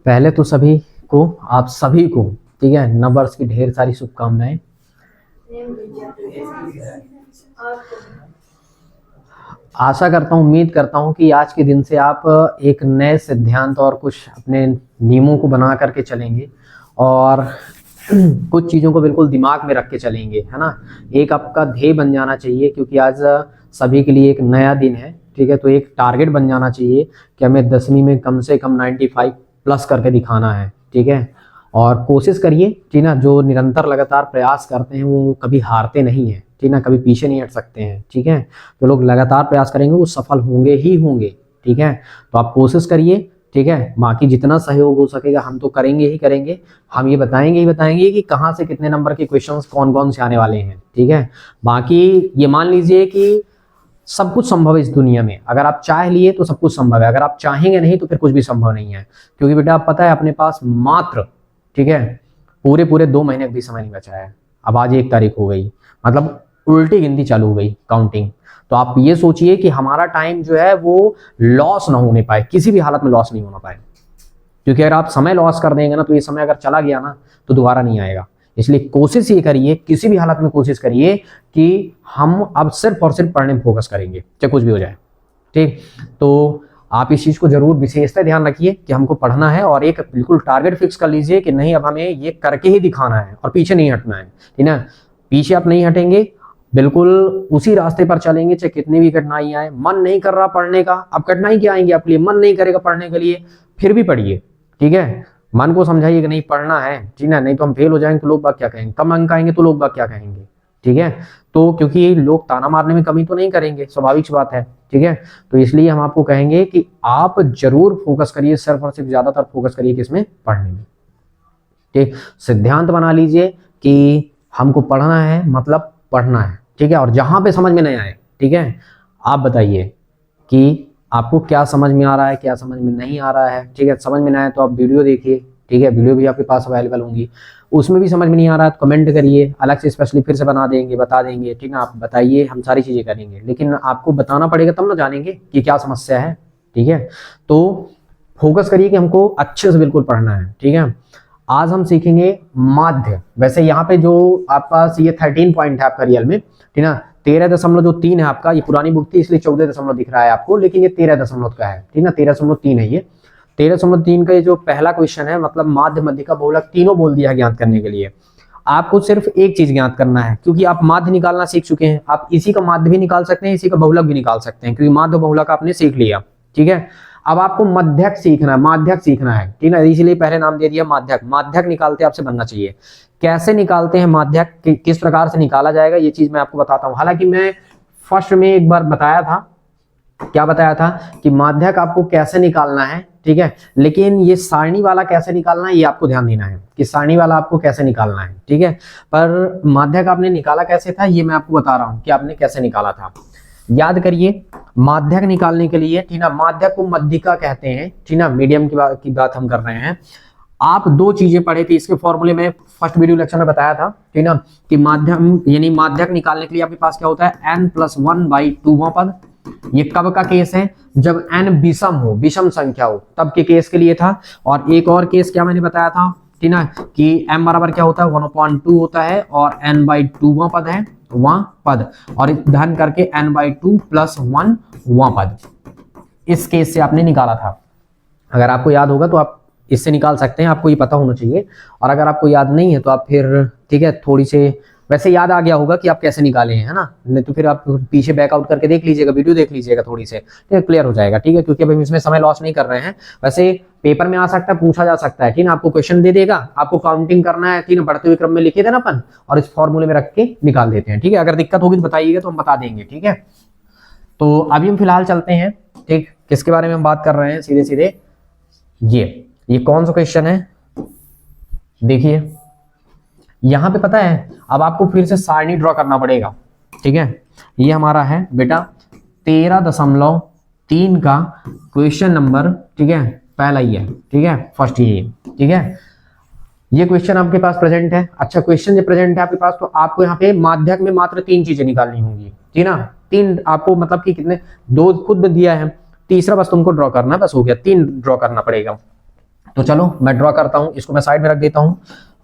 पहले तो सभी को, आप सभी को, ठीक है, नववर्ष की ढेर सारी शुभकामनाएं। आशा करता हूँ, उम्मीद करता हूँ कि आज के दिन से आप एक नए सिद्धांत और कुछ अपने नियमों को बना करके चलेंगे और कुछ चीज़ों को बिल्कुल दिमाग में रख के चलेंगे, है ना। एक आपका ध्येय बन जाना चाहिए, क्योंकि आज सभी के लिए एक नया दिन है, ठीक है। तो एक टारगेट बन जाना चाहिए कि हमें 10वीं में कम से कम 95 प्लस करके दिखाना है, ठीक है। और कोशिश करिए, ठीक ना, जो निरंतर लगातार प्रयास करते हैं वो कभी हारते नहीं हैं, ठीक ना, कभी पीछे नहीं हट सकते हैं, ठीक है। जो लोग लगातार प्रयास करेंगे वो सफल होंगे ही होंगे, ठीक है। तो आप कोशिश करिए, ठीक है। बाकी जितना सहयोग हो सकेगा हम तो करेंगे ही करेंगे। हम ये बताएंगे ही बताएंगे कि कहाँ से कितने नंबर के क्वेश्चंस कौन कौन से आने वाले हैं, ठीक है। बाकी ये मान लीजिए कि सब कुछ संभव है इस दुनिया में। अगर आप चाह लिए तो सब कुछ संभव है, अगर आप चाहेंगे नहीं तो फिर कुछ भी संभव नहीं है। क्योंकि बेटा आप पता है अपने पास मात्र, ठीक है, पूरे पूरे 2 महीने भी समय नहीं बचा है। अब आज 1 तारीख हो गई, मतलब उल्टी गिनती चालू हो गई, काउंटिंग। तो आप ये सोचिए कि हमारा टाइम जो है वो लॉस ना होने पाए, किसी भी हालत में लॉस नहीं होना पाए। क्योंकि अगर आप समय लॉस कर देंगे ना तो ये समय अगर चला गया ना तो दोबारा नहीं आएगा। इसलिए कोशिश ये करिए, किसी भी हालत में कोशिश करिए कि हम अब सिर्फ और सिर्फ पढ़ने में फोकस करेंगे, चाहे कुछ भी हो जाए, ठीक। तो आप इस चीज को जरूर विशेषता ध्यान रखिए कि हमको पढ़ना है, और एक बिल्कुल टारगेट फिक्स कर लीजिए कि नहीं अब हमें ये करके ही दिखाना है और पीछे नहीं हटना है, ठीक ना। पीछे आप नहीं हटेंगे, बिल्कुल उसी रास्ते पर चलेंगे चाहे कितनी भी कठिनाई आए। मन नहीं कर रहा पढ़ने का, अब कठिनाई क्या आएंगी आपके लिए, मन नहीं करेगा पढ़ने के लिए, फिर भी पढ़िए, ठीक है। मन को समझाइए कि नहीं पढ़ना है, ठीक है, नहीं तो हम फेल हो जाएंगे तो लोग बात क्या कहेंगे, कम अंक आएंगे तो लोग बात क्या कहेंगे, ठीक है। तो क्योंकि लोग ताना मारने में कमी तो नहीं करेंगे, स्वाभाविक बात है, ठीक है। तो इसलिए हम आपको कहेंगे कि आप जरूर फोकस करिए, सिर्फ और सिर्फ ज्यादातर फोकस करिए किसमें, पढ़ने में, ठीक। सिद्धांत बना लीजिए कि हमको पढ़ना है, मतलब पढ़ना है, ठीक है। और जहां पे समझ में नहीं आए, ठीक है, आप बताइए कि आपको क्या समझ में आ रहा है, क्या समझ में नहीं आ रहा है, ठीक है। समझ में ना आए तो आप वीडियो देखिए, ठीक है, वीडियो भी आपके पास अवेलेबल होंगी। उसमें भी समझ में नहीं आ रहा है तो कमेंट करिए, अलग से स्पेशली फिर से बना देंगे, बता देंगे, ठीक है। आप बताइए, हम सारी चीजें करेंगे, लेकिन आपको बताना पड़ेगा तब ना जानेंगे कि क्या समस्या है, ठीक है। तो फोकस करिए कि हमको अच्छे से बिल्कुल पढ़ना है, ठीक है। आज हम सीखेंगे माध्य। वैसे यहाँ पे जो आपके पास ये 13 पॉइंट है आपका रियल में, ठीक है, 13.3 है आपका। ये पुरानी बुक थी इसलिए 14 दिख रहा है आपको, लेकिन ये 13 का है, ठीक है, 13.3 है ये। 13.3 का ये जो पहला क्वेश्चन है, मतलब माध्य, मध्यिका, बहुलक तीनों बोल दिया ज्ञात करने के लिए। आपको सिर्फ एक चीज ज्ञात करना है, क्योंकि आप माध्य निकालना सीख चुके हैं। आप इसी का माध्य भी निकाल सकते हैं, इसी का बहुलक भी निकाल सकते हैं, क्योंकि माध्य बहुलक आपने सीख लिया, ठीक है। अब आपको मध्यक सीखना है, माध्यक सीखना है, ठीक है, इसलिए पहले नाम दे दिया माध्यक। माध्यक निकालते आपसे बनना चाहिए। कैसे निकालते हैं माध्यक, किस प्रकार से निकाला जाएगा, ये चीज मैं आपको बताता हूं। हालांकि मैं फर्स्ट में एक बार बताया था, क्या बताया था कि माध्यक आपको कैसे निकालना है, ठीक है, लेकिन ये सारणी वाला कैसे निकालना है ये आपको ध्यान देना है कि सारणी वाला आपको कैसे निकालना है, ठीक है। पर माध्यक आपने निकाला कैसे था ये मैं आपको बता रहा हूं कि आपने कैसे निकाला था। याद करिए, माध्यक निकालने के लिए, ठीक ना, माध्यक को मध्यिका कहते हैं, ठीक ना, मीडियम की बात हम कर रहे हैं। आप 2 चीजें पढ़े थे इसके फॉर्मूले में, फर्स्ट वीडियो लेक्चर में बताया था, ठीक ना, कि माध्यम यानी माध्यक निकालने के लिए आपके पास क्या होता है, n+1/2वां पद। ये कब का केस है, जब n विषम हो, विषम संख्या हो, तब के केस के लिए था। और एक और केस क्या मैंने बताया था, ठीक ना, कि m बराबर क्या होता है, 1/2 होता है, और n/2वां पद है, वां पद, और धन करके n/2 + 1 वां पद। इस केस से आपने निकाला था। अगर आपको याद होगा तो आप इससे निकाल सकते हैं, आपको ये पता होना चाहिए। और अगर आपको याद नहीं है तो आप फिर, ठीक है, थोड़ी से वैसे याद आ गया होगा कि आप कैसे निकाले हैं, है ना, नहीं तो फिर आप पीछे बैकआउट करके देख लीजिएगा, वीडियो देख लीजिएगा थोड़ी से, ठीक है, क्लियर हो जाएगा, ठीक है। क्योंकि अभी इसमें समय लॉस नहीं कर रहे हैं। वैसे पेपर में आ सकता है, पूछा जा सकता है, ठीक है, आपको क्वेश्चन दे देगा, आपको काउंटिंग करना है, ठीक है, बढ़ते हुए क्रम में लिखे थे ना अपन, और इस फॉर्मूले में रख के निकाल देते हैं, ठीक है। अगर दिक्कत होगी तो बताइएगा, तो हम बता देंगे, ठीक है। तो अभी हम फिलहाल चलते हैं, ठीक, किसके बारे में हम बात कर रहे हैं, सीधे सीधे ये कौन सा क्वेश्चन है, देखिए यहां पे पता है। अब आपको फिर से सारणी ड्रॉ करना पड़ेगा, ठीक है। ये हमारा है बेटा 13.3 का क्वेश्चन नंबर, ठीक है, पहला ही है, ठीक है, फर्स्ट ही है, ठीक है। ये क्वेश्चन आपके पास प्रेजेंट है। अच्छा, क्वेश्चन जब प्रेजेंट है आपके पास तो आपको यहाँ पे माध्यक में मात्र 3 चीजें निकालनी होंगी, ठीक ना। 3 आपको, मतलब कि कितने, 2 खुद दिया है, तीसरा बस तुमको ड्रॉ करना है, बस हो गया, 3 ड्रॉ करना पड़ेगा। तो चलो मैं ड्रॉ करता हूं, इसको मैं साइड में रख देता हूं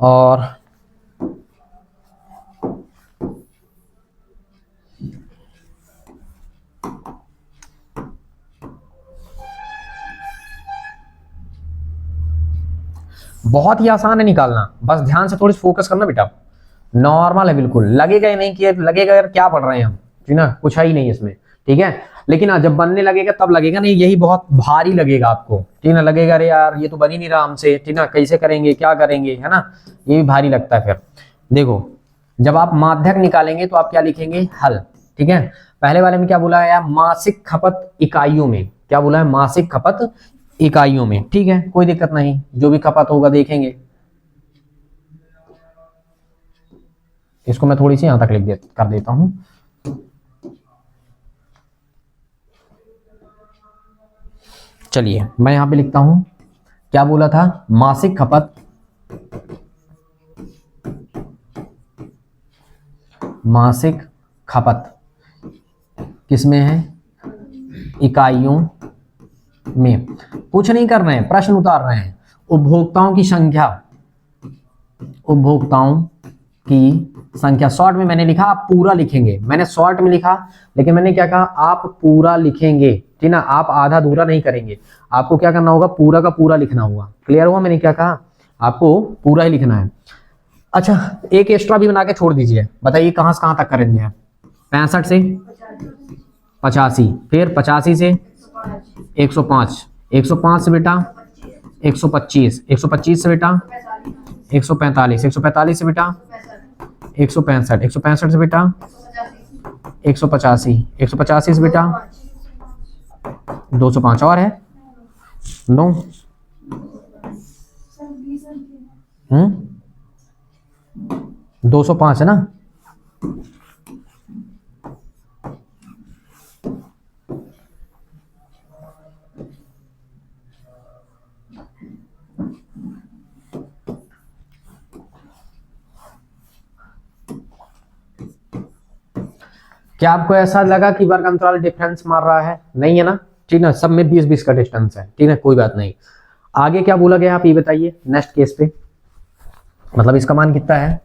और बहुत ही आसान है निकालना, बस ध्यान से थोड़ी फोकस करना बेटा। नॉर्मल है बिल्कुल, लगेगा ही नहीं कि लगेगा यार क्या पढ़ रहे हैं हम, ठीक ना, कुछ है ही नहीं इसमें, ठीक है। लेकिन जब बनने लगेगा तब लगेगा नहीं यही बहुत भारी लगेगा आपको, ठीक ना, लगेगा अरे यार ये तो बन ही नहीं रहा हमसे, ठीक ना, कैसे करेंगे क्या करेंगे, है ना, ये भी भारी लगता है। फिर देखो जब आप माध्यक निकालेंगे तो आप क्या लिखेंगे, हल, ठीक है। पहले वाले में क्या बोला है, मासिक खपत इकाइयों में, क्या बोला है, मासिक खपत इकाइयों में, ठीक है, कोई दिक्कत नहीं, जो भी खपत होगा देखेंगे। इसको मैं थोड़ी सी यहां तक कर देता हूं। चलिए मैं यहां पे लिखता हूं, क्या बोला था, मासिक खपत, मासिक खपत किसमें है, इकाइयों में। कुछ नहीं कर रहे हैं, प्रश्न उतार रहे हैं। उपभोक्ताओं की संख्या, उपभोक्ताओं की संख्या, शॉर्ट में मैंने लिखा, आप पूरा लिखेंगे, मैंने शॉर्ट में लिखा, लेकिन मैंने क्या कहा, आप पूरा लिखेंगे, ठीक ना, आप आधा अधूरा नहीं करेंगे, आपको क्या करना होगा, पूरा का पूरा लिखना होगा। क्लियर हुआ मैंने क्या कहा, आपको पूरा ही लिखना है। अच्छा एक एक्स्ट्रा भी बना के छोड़ दीजिए, बताइए कहां से कहां तक करेंगे आप, 65 से 85, फिर 85 से 105, 105 से बेटा 125, 125 से बेटा 145, 145 से बेटा 165, 165 से बेटा 185, 185 से बेटा 205, और है 9, 205 है ना। क्या आपको ऐसा लगा कि वर्ग अंतराल डिफरेंस मार रहा है, नहीं है ना, ठीक ना, सब में 20-20 का डिस्टेंस है, ठीक है, कोई बात नहीं। आगे क्या बोला गया आप ये बताइए, नेक्स्ट केस पे, मतलब इसका मान कितना है,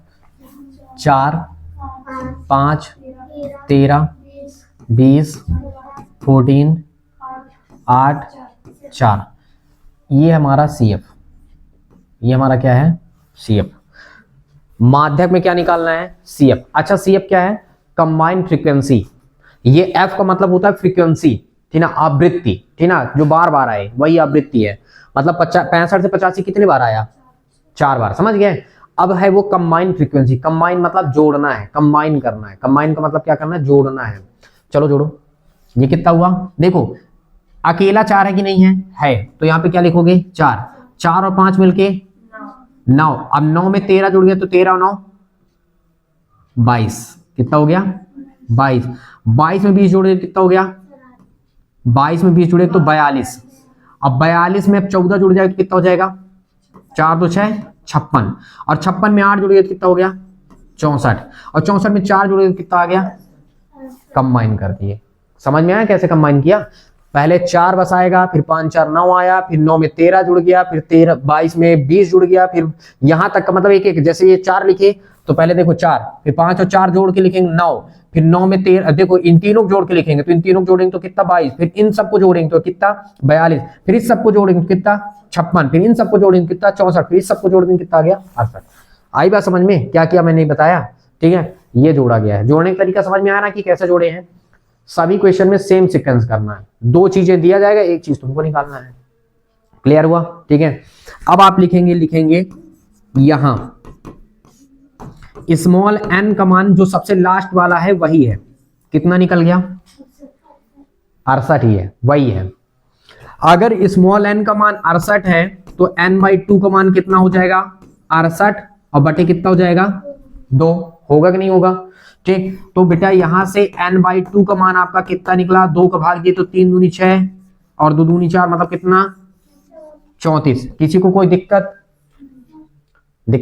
4, 5, 13, 20, 14, 8, 4, ये हमारा CF, ये हमारा क्या है, CF। माध्यक में क्या निकालना है, CF। अच्छा CF क्या है, कंबाइंड फ्रीक्वेंसी, ये F का मतलब होता है फ्रीक्वेंसी, ठीक ना, आवृत्ति, ठीक ना, जो बार बार आए वही आवृत्ति है। मतलब 65 से 85 कितनी बार आया, 4 बार, समझ गए। अब है वो कंबाइंड फ्रीक्वेंसी, कंबाइन मतलब जोड़ना है, कंबाइन करना है, कंबाइन का मतलब क्या करना है, जोड़ना है। चलो जोड़ो, ये कितना हुआ, देखो अकेला 4 है कि नहीं है, तो यहाँ पे क्या लिखोगे, 4, 4 और 5 मिलके 9, अब 9 में 13 जुड़ गया तो 13 और 9 22, कितना हो गया 22, 22 में 20 जोड़े कितना हो गया, 22 में 20 जुड़े तो 42, अब 42 में अब 14 जुड़ जाए तो कितना हो जाएगा, 4 2 6 56, और 56 में 8 जुड़े तो कितना हो गया 64, और 64 में 4 जुड़े तो कितना आ गया, कंबाइन कर दिए। समझ में आया कैसे कंबाइन किया, पहले 4 बस आएगा, फिर 5 4 9 आया, फिर 9 में 13 जुड़ गया, फिर 13 22 में 20 जुड़ गया, फिर यहां तक का मतलब एक एक, जैसे ये 4 लिखे तो पहले देखो 4, फिर 5 और 4 जोड़ के लिखेंगे 9, फिर 9 में 13, देखो इन तीनों को जोड़ के लिखेंगे तो इन तीनों को जोड़ेंगे तो कितना 22, फिर इन सबको जोड़ेंगे तो कितना 42, फिर इस सबको जोड़ेंगे तो कितना 56, फिर इन सबको जोड़ेंगे कितना 64, फिर इस सबको जोड़ेंगे कितना आ गया 68। आई बात समझ में, क्या किया मैंने बताया, ठीक है, ये जोड़ा गया है। जोड़ने का तरीका समझ में आ रहा है कि कैसे जोड़े हैं, सभी क्वेश्चन में सेम सीक्वेंस करना है, 2 चीजें दिया जाएगा, एक चीज तुमको निकालना है। क्लियर हुआ, ठीक है। अब आप लिखेंगे यहां स्मॉल n का मान जो सबसे लास्ट वाला है वही है, कितना निकल गया 68 ही है, वही है। अगर स्मॉल n का मान 68 है तो n/2 का मान कितना हो जाएगा 68, और बटे कितना हो जाएगा 2, होगा कि नहीं होगा, ठीक। तो बेटा यहां से n/2 का मान आपका कितना निकला, 2 का भाग दिए तो 3 दूनी 6 और 2 दूनी 4, मतलब कितना 34। किसी को कोई दिक्कत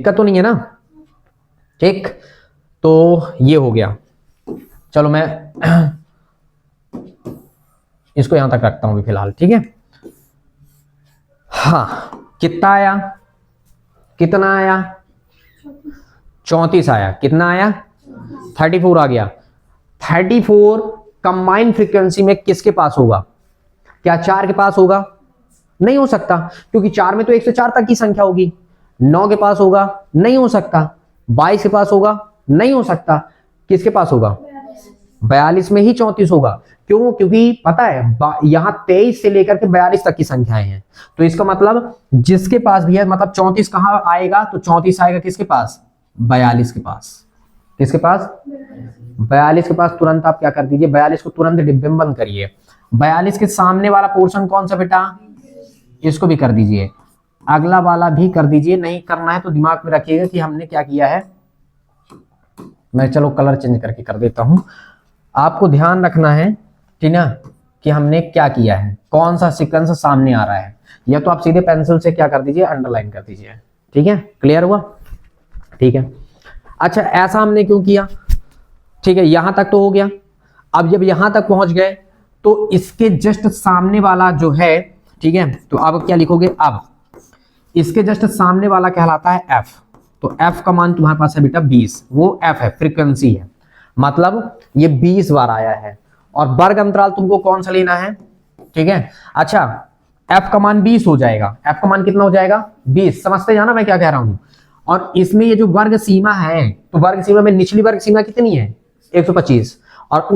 तो नहीं है ना, ठीक। तो ये हो गया, चलो मैं इसको यहां तक रखता हूं फिलहाल, ठीक है। हाँ कितना आया, कितना आया, 34 आया। कितना आया, 34 आ गया। 34 कंबाइंड फ्रीक्वेंसी में किसके पास होगा? क्या 4 के पास होगा? नहीं हो सकता, क्योंकि 4 में तो 1 से 4 तक की संख्या होगी। 9 के पास होगा? नहीं हो सकता। 22 के पास होगा? नहीं हो सकता। किसके पास होगा? 42 में ही 34 होगा। क्यों? क्योंकि पता है यहाँ 23 से लेकर के 42 तक की संख्याएं हैं। तो इसका मतलब जिसके पास भी है, मतलब 34 कहां आएगा? तो 34 आएगा किसके पास? 42 के पास। किसके पास? 42 के पास। तुरंत आप क्या कर दीजिए, 42 को तुरंत डिब्बे में बंद करिए। 42 के सामने वाला पोर्शन कौन सा बेटा? इसको भी कर दीजिए, अगला वाला भी कर दीजिए। नहीं करना है तो दिमाग में रखिएगा कि हमने क्या किया है। मैं चलो कलर चेंज करके कर देता हूं। आपको ध्यान रखना है, ठीक ना, कि हमने क्या किया है, कौन सा सीक्वेंस सामने आ रहा है। या तो आप सीधे पेंसिल से क्या कर दीजिए, अंडरलाइन कर दीजिए। ठीक है, क्लियर हुआ? ठीक है। अच्छा, ऐसा हमने क्यों किया? ठीक है, यहां तक तो हो गया। अब जब यहां तक पहुंच गए तो इसके जस्ट सामने वाला जो है, ठीक है, तो अब क्या लिखोगे? अब इसके जस्ट सामने वाला कहलाता है एफ। तो एफ का मान तुम्हारे पास है बेटा 20, वो एफ है, फ्रीक्वेंसी है, मतलब ये 20 बार आया है। और वर्ग अंतराल तुमको कौन सा लेना है? ठीक है। अच्छा, एफ का मान 20 हो जाएगा। एफ का मान कितना हो जाएगा? 20। समझते जाना मैं क्या कह रहा हूं। और इसमें ये जो वर्ग सीमा है, तो वर्ग सीमा में निचली वर्ग सीमा कितनी है? 125। और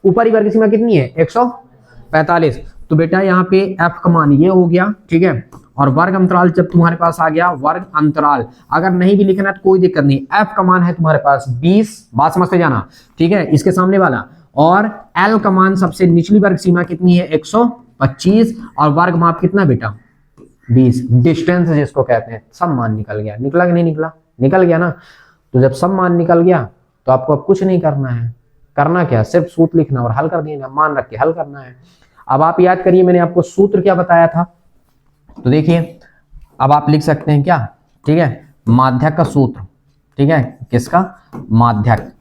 ऊपरी वर्ग सीमा कितनी है? 145। तो बेटा यहाँ पे एफ का मान ये हो गया, ठीक है। और वर्ग अंतराल जब तुम्हारे पास आ गया, वर्ग अंतराल अगर नहीं भी लिखना है तो कोई दिक्कत नहीं, एफ का मान है तुम्हारे पास 20। बात समझते जाना, ठीक है, इसके सामने वाला। और एल का मान सबसे निचली वर्ग सीमा कितनी है? 125। और वर्ग माप कितना बेटा? 20। डिस्टेंस जिसको कहते हैं, सब मान निकल गया। निकला कि नहीं निकला? निकल गया ना। तो जब सब मान निकल गया तो आपको अब कुछ नहीं करना है। करना क्या? सिर्फ सूत्र लिखना और हल कर देना, मान रख के हल करना है। अब आप याद करिए, मैंने आपको सूत्र क्या बताया था? तो देखिए, अब आप लिख सकते हैं क्या, ठीक है, माध्यक का सूत्र। ठीक है, किसका? माध्यक।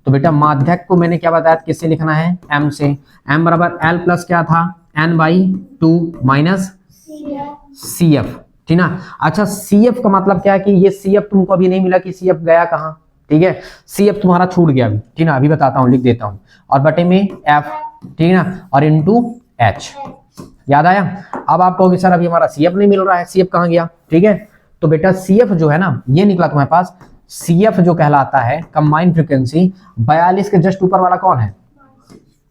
तो बेटा माध्यक को मैंने क्या बताया, किससे लिखना है? m से। m बराबर l प्लस क्या था? n/2 minus CF। ठीक ना। अच्छा, CF का मतलब क्या है कि ये CF तुमको अभी नहीं मिला कि CF गया कहां? ठीक है, CF तुम्हारा छूट गया अभी, ठीक ना, अभी बताता हूं, लिख देता हूं। और बटे में F, ठीक ना, और इंटू H। याद आया? अब आप कहोगे सर अभी हमारा CF नहीं मिल रहा है, CF कहां गया? ठीक है, तो बेटा CF जो है ना, ये निकला तुम्हारे पास। CF जो कहलाता है कंबाइंड फ्रीक्वेंसी, 42 के जस्ट ऊपर वाला कौन है?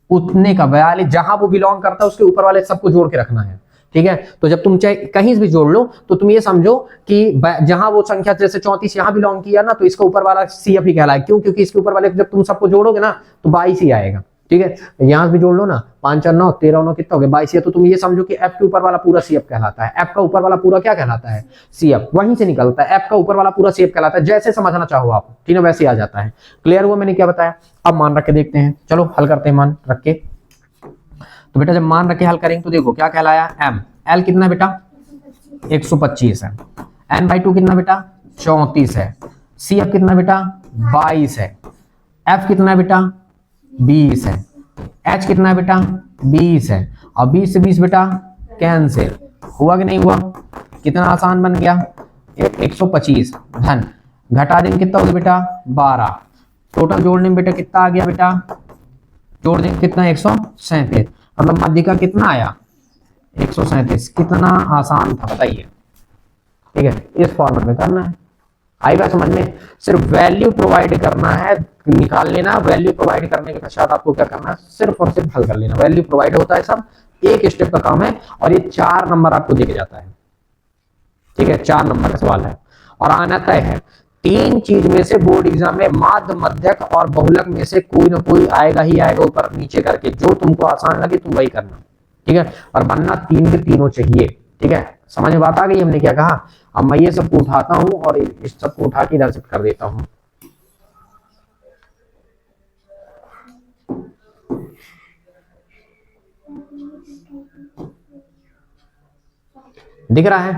उतने का 42, जहां वो बिलोंग करता है उसके ऊपर वाले सबको जोड़ के रखना है। ठीक है, तो जब तुम चाहे कहीं भी जोड़ लो तो तुम ये समझो कि जहां वो संख्या जैसे 34 यहां बिलोंग किया ना, तो इसका ऊपर वाला CF ही कहलाए। क्यों? क्योंकि इसके ऊपर वाले जब तुम सबको जोड़ोगे ना तो 22 ही आएगा। ठीक है, यहां भी जोड़ लो ना, 5 4 9 13 9 कितना हो गया? 22। तो तुम ये समझो कि F के ऊपर वाला पूरा CF कहलाता है। F का ऊपर वाला पूरा क्या कहलाता है? CF। वहीं से निकलता है, F का ऊपर वाला पूरा CF कहलाता है। जैसे समझना चाहो आप, ठीक है, वैसे आ जाता है। क्लियर हुआ मैंने क्या बताया? अब मान रख के देखते हैं, चलो हल करते हैं मान रख के। तो बेटा जब मान रख के हल करेंगे तो देखो क्या कहलाया, m। l कितना बेटा? 125 है। n/2 कितना बेटा? 34 है। CF कितना बेटा? 22 है। F कितना बेटा? 20 है। H कितना बेटा? 20 है। और 20 से 20 बेटा कैंसिल। हुआ कि नहीं हुआ? कितना आसान बन गया? 125 धन घटा देंगे कितना हो गया बेटा? 12। टोटल जोड़ने में बेटा कितना आ गया बेटा? जोड़ देंगे कितना? 137। मतलब मध्य का कितना आया? 137। कितना आसान था बताइए। ठीक है, इस फॉर्मेट में करना है। आई बात समझ में? सिर्फ वैल्यू प्रोवाइड करना है, निकाल लेना। वैल्यू प्रोवाइड करने के पश्चात आपको क्या करना है? सिर्फ और सिर्फ हल कर लेना। वैल्यू प्रोवाइड होता है, सब एक स्टेप का काम है। और ये 4 नंबर आपको देके जाता है। ठीक है, 4 नंबर का सवाल है और आना तय है। 3 चीज में से बोर्ड एग्जाम में माध्य, मध्यक और बहुलक में से कोई ना कोई आएगा ही आएगा, ऊपर नीचे करके। जो तुमको आसान लगे तुम वही करना। ठीक है, और बनना 3 के तीनों चाहिए। ठीक है, समझ में बात आ गई हमने क्या कहा? अब मैं ये सबको उठाता हूं और इस सबको उठा के इधर से कर देता हूं। दिख रहा है?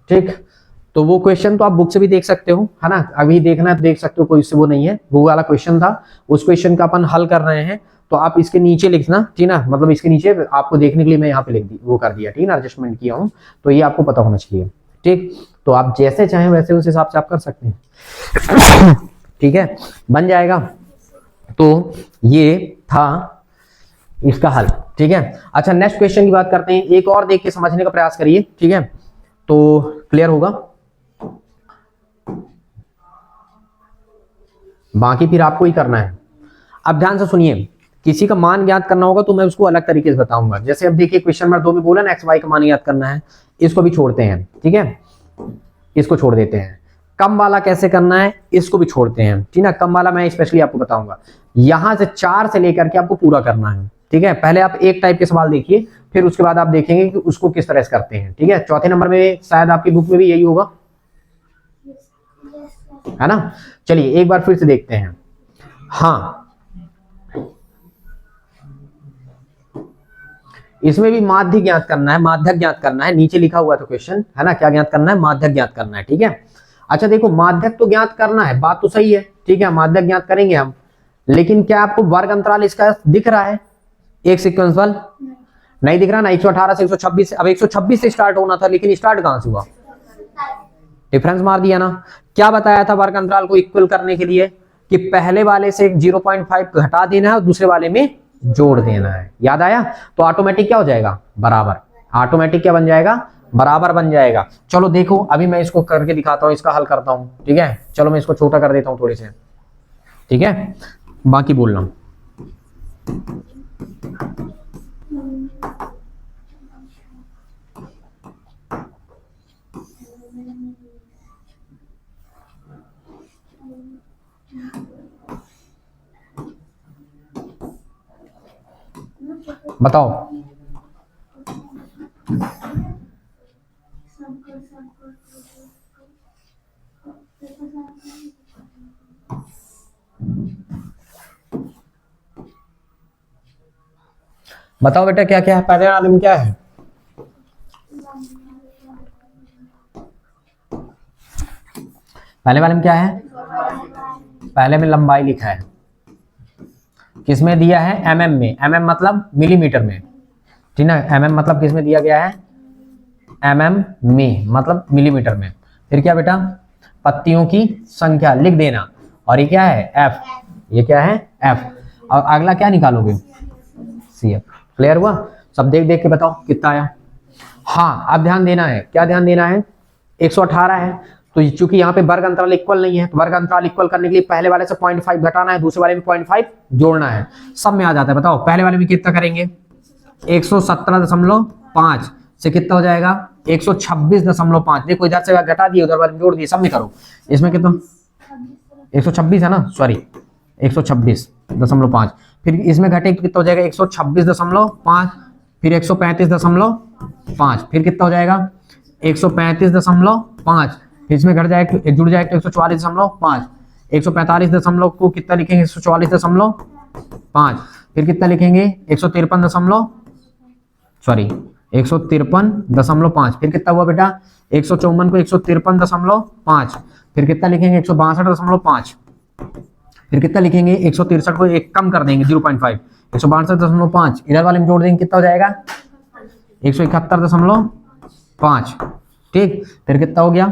ठीक, तो वो क्वेश्चन तो आप बुक से भी देख सकते हो, है ना, अभी देखना है तो देख सकते हो, कोई इससे वो नहीं है, वो वाला क्वेश्चन था, उस क्वेश्चन का अपन हल कर रहे हैं। तो आप इसके नीचे लिखना, ठीक ना, मतलब इसके नीचे आपको देखने के लिए मैं यहाँ पे लिख दी वो कर दिया, ठीक ना, एडजस्टमेंट किया हूँ, तो ये आपको पता होना चाहिए। ठीक, तो आप जैसे चाहें वैसे उस हिसाब से आप कर सकते हैं। ठीक है, बन जाएगा। तो ये था इसका हल। ठीक है, अच्छा नेक्स्ट क्वेश्चन की बात करते हैं, एक और देख के समझने का प्रयास करिए। ठीक है, तो क्लियर होगा, बाकी फिर आपको ही करना है। अब ध्यान से सुनिए, किसी का मान ज्ञात करना होगा तो मैं उसको अलग तरीके से बताऊंगा। जैसे अब देखिए क्वेश्चन नंबर 2 में बोला ना एक्स वाई का मान ज्ञात करना है, इसको भी छोड़ते हैं। ठीक है, इसको छोड़ देते हैं। कम वाला कैसे करना है, इसको भी छोड़ते हैं। ठीक है, कम वाला मैं स्पेशली आपको बताऊंगा, यहां से 4 से लेकर के आपको पूरा करना है। ठीक है, पहले आप एक टाइप के सवाल देखिए, फिर उसके बाद आप देखेंगे कि उसको किस तरह से करते हैं। ठीक है, चौथे नंबर में शायद आपकी बुक में भी यही होगा, है ना। चलिए एक बार फिर से देखते हैं। हाँ, इसमें भी माध्य ज्ञात करना है, माध्यक ज्ञात करना है, नीचे लिखा हुआ था क्वेश्चन, है ना, क्या ज्ञात करना है, माध्यक ज्ञात करना है। ठीक है, अच्छा देखो माध्यक तो ज्ञात करना है, बात तो सही है। ठीक है, माध्यक ज्ञात करेंगे हम, लेकिन क्या आपको वर्ग अंतराल इसका दिख रहा है, एक सीक्वेंस नहीं दिख रहा ना, 118 से 126, अब 126 से स्टार्ट होना था, लेकिन स्टार्ट कहां से हुआ, डिफरेंस मार दिया ना। क्या बताया था वर्ग अंतराल को इक्वल करने के लिए, कि पहले वाले से 0.5 घटा देना है और दूसरे वाले में जोड़ देना है, याद आया। तो ऑटोमेटिक क्या हो जाएगा, बराबर, ऑटोमेटिक क्या बन जाएगा, बराबर बन जाएगा। चलो देखो अभी मैं इसको करके दिखाता हूं, इसका हल करता हूं। ठीक है, चलो मैं इसको छोटा कर देता हूं थोड़े से। ठीक है, बाकी बोल रहा हूं। बताओ, बताओ बेटा क्या क्या है, पहले वाले में क्या है, पहले वाले में क्या है, पहले में लंबाई लिखा है, किसमें दिया है, एमएम में, एमएम मतलब मिलीमीटर में। ठीक है, एमएम मतलब किसमें दिया गया है, एमएम में मतलब मिलीमीटर में। फिर क्या बेटा, पत्तियों की संख्या लिख देना, और ये क्या है, एफ, ये क्या है, एफ, और अगला क्या निकालोगे, सीएफ। क्लियर हुआ, सब देख देख के बताओ कितना आया। हाँ, अब ध्यान देना है, क्या ध्यान देना है, 118 है, तो चूंकि यहाँ पे वर्ग अंतराल इक्वल नहीं है, तो वर्ग अंतराल इक्वल करने के लिए पहले वाले से 0.5 घटाना है, दूसरे वाले में 0.5 जोड़ना है, सब में आ जाता है। बताओ पहले वाले में कितना करेंगे, 117.5 से कितना हो जाएगा, 126.5। देखो इधर से घटा दिए, उधर वाले में जोड़ दिए, सब में करो। इसमें कितना, 126 है ना, सॉरी 126.5, फिर इसमें घटे तो कितना हो जाएगा, 126.5, फिर 135.5, फिर कितना हो जाएगा, 135.5, फिर इसमें घट जाएगा, जुड़ जाएगा तो 144.5, 145 को कितना लिखेंगे, 144.5, फिर कितना लिखेंगे, 153.5, फिर कितना हुआ बेटा, 154 को 153.5, फिर कितना लिखेंगे, 162.5, फिर कितना लिखेंगे, 163 को एक कम कर देंगे 0.5, 162.5, इधर वाले में जोड़ देंगे, कितना हो जाएगा, 171.5। ठीक, फिर कितना हो गया,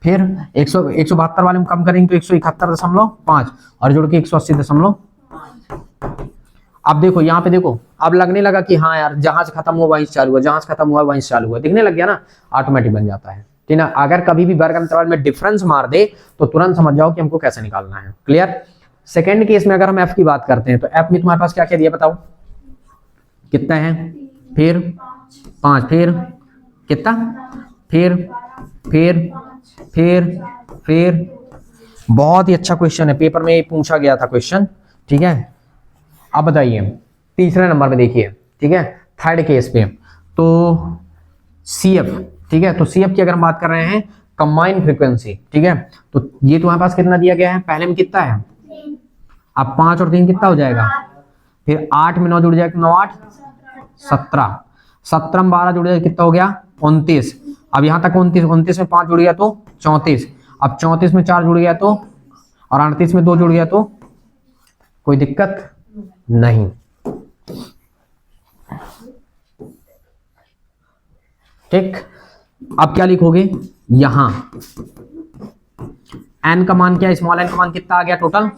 फिर 172 वाले में कम करेंगे तो 171.5, और जोड़ के 180.5। अब देखो यहाँ पे देखो, अब लगने लगा कि हाँ यार जहां से खत्म हुआ वहीं से चालू हुआ, जहां से खत्म हुआ वहीं से चालू हुआ, दिखने लग गया ना, ऑटोमेटिक बन जाता है। ठीक है, अगर कभी भी वर्ग अंतराल में डिफरेंस मार दे तो तुरंत समझ जाओ कि हमको कैसे निकालना है। क्लियर। सेकंड केस में अगर हम एफ की बात करते हैं, तो एफ में तुम्हारे पास क्या क्या दिया बताओ, कितना है, फिर 5, फिर कितना, फिर बहुत ही अच्छा क्वेश्चन है, पेपर में पूछा गया था क्वेश्चन। ठीक है, अब बताइए तीसरे नंबर में देखिए। ठीक है, थर्ड केस पे तो सीएफ। ठीक है, तो सीएफ की अगर हम बात कर रहे हैं, कंबाइंड फ्रीक्वेंसी। ठीक है, तो ये तुम्हारे पास कितना दिया गया है, पहले में कितना है, अब 5 और 3 कितना हो जाएगा, फिर 8 में 9 जुड़ जाएगा, 9 8 17, 17 में 12 जुड़ गया कितना हो गया 29। अब यहाँ तक 29, 29 में 5 जुड़ गया तो 34। अब 34 में 4 जुड़ गया तो, और 38 में 2 जुड़ गया तो कोई दिक्कत नहीं। ठीक, अब क्या लिखोगे यहां n का मान क्या है, स्मॉल n का मान कितना आ गया टोटल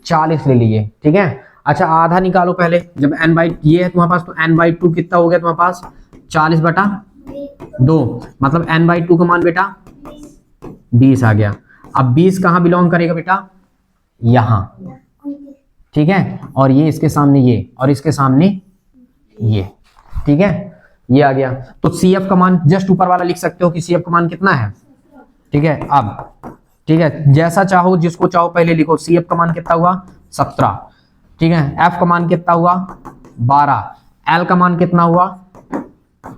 40 ले लीजिए। ठीक है, अच्छा आधा निकालो पहले, जब n बाई ये है तुम्हारे पास तो n बाई 2 कितना हो गया तुम्हारे पास 40 बटा 2, मतलब n बाई 2 का मान बेटा 20 आ गया। अब 20 कहाँ बिलोंग करेगा बेटा यहां, ठीक है, और ये इसके सामने ये, और इसके सामने ये, ठीक है, ये आ गया। तो CF का मान जस्ट ऊपर वाला लिख सकते हो कि CF का मान कितना है। ठीक है, अब ठीक है, जैसा चाहो जिसको चाहो पहले लिखो। CF का मान कितना हुआ 17, ठीक है, F का मान कितना हुआ 12, L का मान कितना हुआ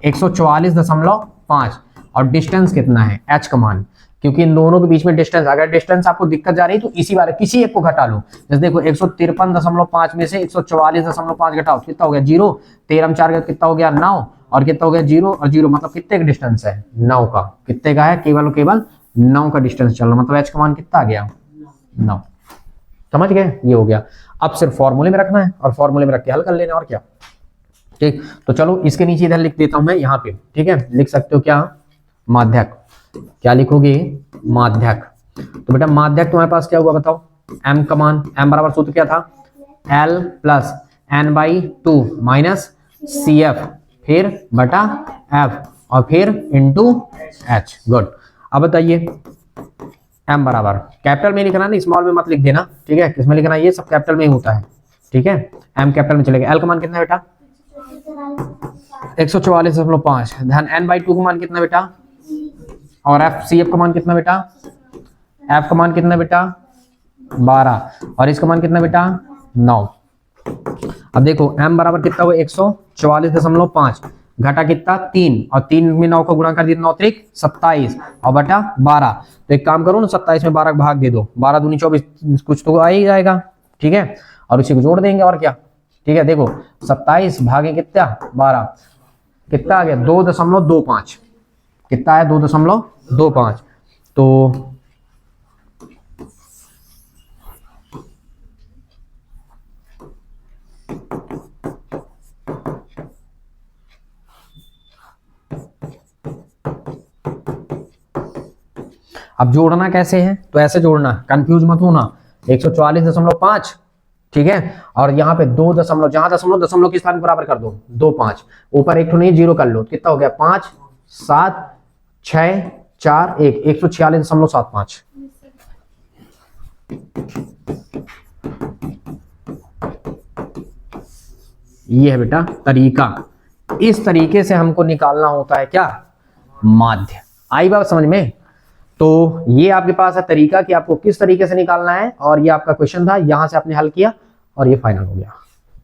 144.5, और डिस्टेंस कितना है H का मान, क्योंकि इन दोनों के बीच में डिस्टेंस, अगर डिस्टेंस आपको दिक्कत जा रही है तो इसी बारे किसी एक को घटा लो। जैसे देखो 153.5 में से 144.5 घटाओ कितना हो गया 0, 13 में 4 कितना हो गया 9, और कितना हो गया 0 और 0, मतलब कितने का डिस्टेंस है 9 का, कितने का है केवल और केवल 9 का डिस्टेंस चल रहा, मतलब H का मान कितना आ गया 9। समझ गए, ये हो गया। अब सिर्फ फॉर्मूले में रखना है और फॉर्मूले में रख के हल कर लेना, और क्या। ठीक, तो चलो इसके नीचे इधर लिख देता हूं मैं यहाँ पे। ठीक है, लिख सकते हो क्या माध्यक, क्या लिखोगे माध्यक। तो बेटा माध्यक तुम्हारे पास क्या हुआ बताओ, m का मान, m बराबर सूत्र क्या था L plus n by 2 minus CF फिर बटा F और फिर इंटू H। गुड, अब बताइए m बराबर कैपिटल में लिखना, नहीं स्मॉल में मत लिख देना, ठीक है, किसमें लिखना, ये सब कैपिटल में ही होता है। ठीक है, m कैपिटल में चलेगा। L का मान कितना है बेटा 144.5, ध्यान n बाई 2 का मान कितना बेटा, और CF का मान कितना बेटा, F का मान कितना बेटा 12, और इसका मान कितना बेटा 9। अब देखो m बराबर कितना हुआ 144.5, घटा कितना 3, और 3 में 9 को गुणा कर दिया 9 त्रिक 27 और बटा 12। तो एक काम करो ना 27 में 12 का भाग दे दो, 12 दूनी 24, कुछ तो आ ही जाएगा। ठीक है, और उसी को जोड़ देंगे और क्या। ठीक है, देखो 27 भागे कितना 12, कितना आ गया 2.25, कितना है 2.25। तो अब जोड़ना कैसे है, तो ऐसे जोड़ना, कंफ्यूज मत होना। 144.5, ठीक है, और यहाँ पे 2 दशमलव, जहां दशमलव दशमलव के स्थान बराबर कर दो 2 5, ऊपर एक तो नहीं 0 कर लो, कितना हो गया 5 7 6 4 1, 146.75। ये है बेटा तरीका, इस तरीके से हमको निकालना होता है क्या माध्य। आई बात समझ में। तो ये आपके पास है तरीका कि आपको किस तरीके से निकालना है, और ये आपका क्वेश्चन था, यहां से आपने हल किया और ये फाइनल हो गया।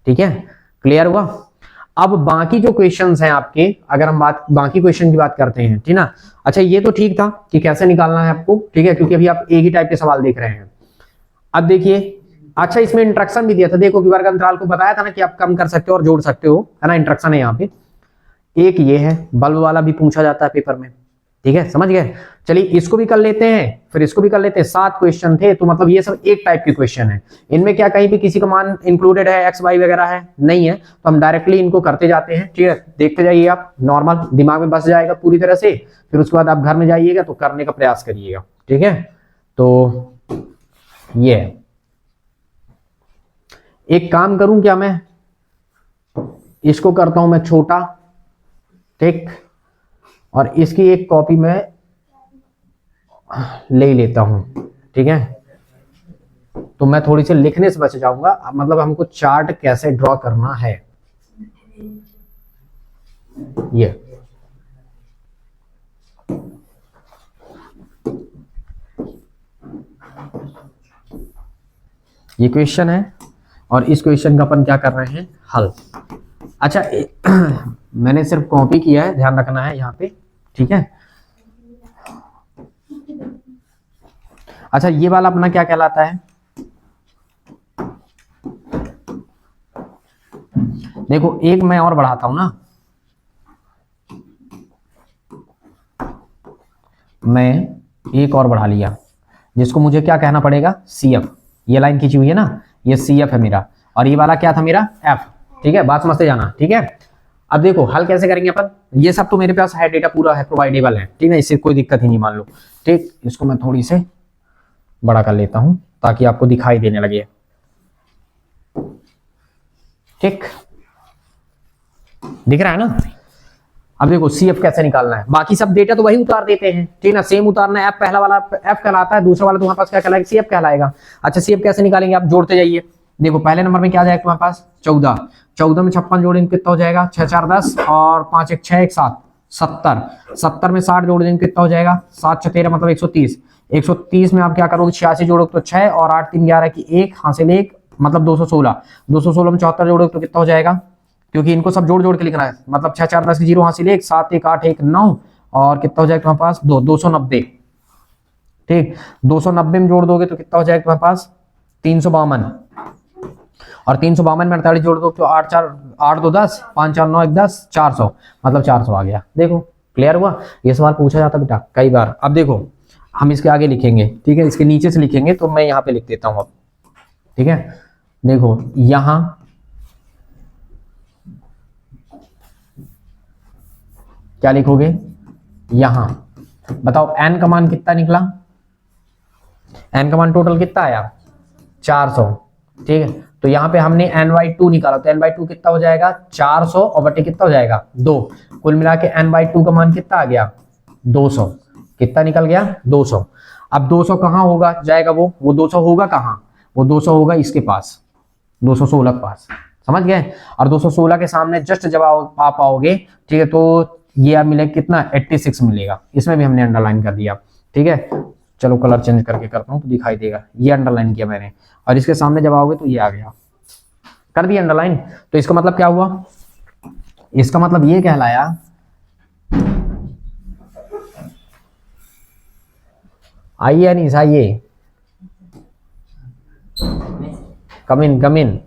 ठीक है, क्लियर हुआ। अब बाकी जो क्वेश्चंस हैं आपके, अगर हम बाकी क्वेश्चन की बात करते हैं, ठीक ना। अच्छा ये तो ठीक था कि कैसे निकालना है आपको, ठीक है, क्योंकि अभी आप एक ही टाइप के सवाल देख रहे हैं। अब देखिए, अच्छा इसमें इंस्ट्रक्शन भी दिया था, देखो कि वर्ग अंतराल को बताया था ना कि आप कम कर सकते हो और जोड़ सकते हो, है ना, इंस्ट्रक्शन है यहाँ पे। एक ये है, बल्ब वाला भी पूछा जाता है पेपर में, ठीक है, समझ गए। चलिए इसको भी कर लेते हैं, फिर इसको भी कर लेते हैं। 7 क्वेश्चन थे, तो मतलब ये सब एक टाइप के क्वेश्चन है। इनमें क्या कहीं भी किसी का मान इंक्लूडेड है, एक्स वाई वगैरह है नहीं है, तो हम डायरेक्टली इनको करते जाते हैं। ठीक है, देखते जाइए आप, नॉर्मल दिमाग में बस जाएगा पूरी तरह से, फिर उसके बाद आप घर में जाइएगा तो करने का प्रयास करिएगा। ठीक है, तो ये एक काम करूं क्या, मैं इसको करता हूं मैं छोटा, ठीक, और इसकी एक कॉपी मैं ले लेता हूं। ठीक है, तो मैं थोड़ी सी लिखने से बच जाऊंगा, मतलब हमको चार्ट कैसे ड्रॉ करना है। ये क्वेश्चन है, और इस क्वेश्चन का अपन क्या कर रहे हैं हल। अच्छा मैंने सिर्फ कॉपी किया है, ध्यान रखना है यहाँ पे। ठीक है, अच्छा ये वाला अपना क्या कहलाता है, देखो एक मैं और बढ़ाता हूं ना, मैं एक और बढ़ा लिया, जिसको मुझे क्या कहना पड़ेगा, CF। ये लाइन खींची हुई है ना, ये CF है मेरा, और ये वाला क्या था मेरा, F। ठीक है, बात समझते जाना। ठीक है, अब देखो हल कैसे करेंगे अपन। ये सब तो मेरे पास है, डेटा पूरा है, प्रोवाइडेबल है। ठीक है, इससे कोई दिक्कत ही नहीं, मान लो। ठीक, इसको मैं थोड़ी से बड़ा कर लेता हूं ताकि आपको दिखाई देने लगे। ठीक, दिख रहा है ना। अब देखो CF कैसे निकालना है, बाकी सब डेटा तो वही उतार देते हैं। ठीक ना, सेम उतारना है। F पहला वाला F कहलाता है, दूसरा वाला तुम्हारे पास क्या कहलाएगा, CF कहलाएगा। अच्छा, CF कैसे निकालेंगे, आप जोड़ते जाइए। देखो पहले नंबर में क्या आ जाएगा तुम्हारे पास, 14। 14 में 56 जोड़ेंगे कितना हो जाएगा, 6 4 10 और 5 1 6 1 7, 70। 70 में 60 जोड़ देंगे कितना हो जाएगा, 7 6 13 मतलब 130। 130 में आप क्या करोगे, 86 जोड़ोगे तो 6 और 8 3 11 की 1 हासिल 1 मतलब 216। 216 में 74 जोड़ोगे तो कितना हो जाएगा, क्योंकि इनको सब जोड़ जोड़ के लिखना है, मतलब 6 4 10 की 0 हासिल 1 7 1 8 1 9 और कितना हो जाएगा तुम्हारे पास 290। ठीक, 290 में जोड़ दोगे तो कितना हो जाएगा तुम्हारे पास 352, और 352 में 48 जोड़ दो तो 8 4 8 2 10 5 4 9 1 10 400 मतलब 400 आ गया। देखो क्लियर हुआ, ये सवाल पूछा जाता बेटा कई बार। अब देखो हम इसके आगे लिखेंगे। ठीक है, इसके नीचे से लिखेंगे, तो मैं यहाँ पे लिख देता हूँ अब। ठीक है, देखो यहां क्या लिखोगे, यहां बताओ n का मान कितना निकला, n का मान टोटल कितना आया 400। ठीक है, तो यहाँ पे हमने n/2 निकाला, तो n/2 कितना हो जाएगा 400 और बटे कितना हो जाएगा 2। कुल मिला के n/2 का मान कितना आ गया 200। कितना निकल गया 200। अब 200 कहाँ होगा जाएगा, वो 200 होगा कहाँ, वो 200 होगा इसके पास, 216 के पास। समझ गए, और 216 के सामने जस्ट जब आप आओगे, ठीक है, तो ये आप मिलेगा कितना 86 मिलेगा। इसमें भी हमने अंडरलाइन कर दिया। ठीक है, चलो कलर चेंज करके करता हूँ तो दिखाई देगा, ये अंडरलाइन किया मैंने, और इसके सामने जब आओगे तो ये आ गया, कर दिया अंडरलाइन। तो इसका मतलब क्या हुआ, इसका मतलब ये कहलाया, आइए अनीस आइए, कम इन।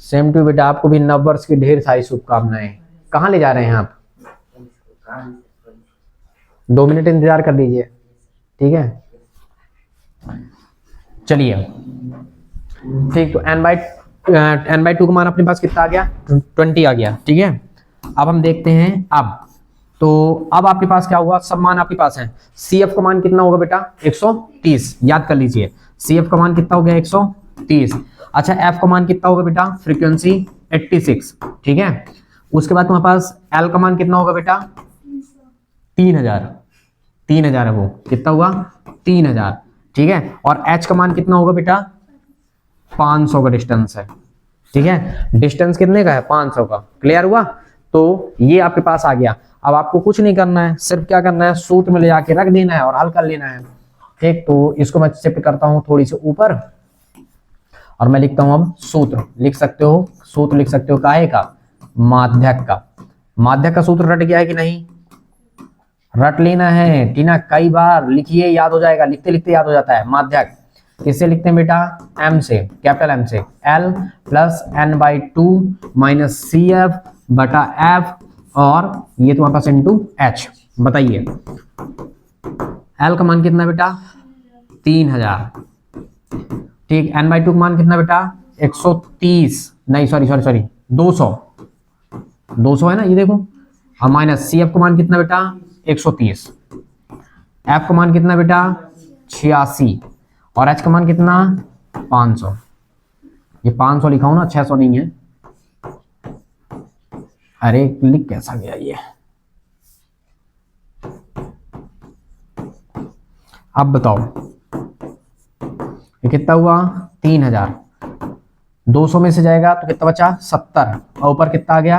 सेम टू बेटा, आपको भी नव वर्ष की ढेर सारी शुभकामनाएं। कहाँ ले जा रहे हैं आप, 2 मिनट इंतजार कर लीजिए। ठीक है, चलिए। ठीक, तो n/2 का मान अपने पास कितना आ गया 20 आ गया। ठीक है, अब हम देखते हैं अब आपके पास क्या हुआ, सब मान आपके पास है। CF का मान कितना होगा बेटा 130, याद कर लीजिए। CF का मान कितना हो गया 130। अच्छा, F का मान कितना होगा बेटा, फ्रीक्वेंसी 86। ठीक है, उसके बाद तुम्हारे पास L का मान कितना होगा बेटा 3000 है, वो कितना हुआ 3000। ठीक है, और H का मान कितना होगा बेटा 500 का डिस्टेंस है। ठीक है, डिस्टेंस कितने का है 500 का। क्लियर हुआ, तो ये आपके पास आ गया। अब आपको कुछ नहीं करना है, सिर्फ क्या करना है, सूत्र में ले जाके रख देना है और हल कर लेना है। ठीक, तो इसको मैं शिफ्ट करता हूं थोड़ी सी ऊपर और मैं लिखता हूं अब सूत्र। लिख सकते हो, सूत्र लिख सकते हो काहे का, माध्यक का। माध्यक का सूत्र रट गया है कि नहीं, रट लेना है। टीना कई बार लिखिए, याद हो जाएगा, लिखते लिखते याद हो जाता है। माध्यक किससे लिखते हैं बेटा, m से, कैपिटल M से, L plus n/2 minus CF बटा F और ये तुम्हारे पास इंटू H। बताइए L का मान कितना बेटा 3000। ठीक, n/2 का मान कितना बेटा 130, नहीं सॉरी 200 है ना, ये देखो। और माइनस CF का मान कितना बेटा 130, F का मान कितना बेटा 86 और H का मान कितना 500। ये 500 लिखा हूं ना, 600 नहीं है। अरे क्लिक कैसा गया ये। अब बताओ ये कितना हुआ 3000, 200 में से जाएगा तो कितना बचा 70 और ऊपर कितना आ गया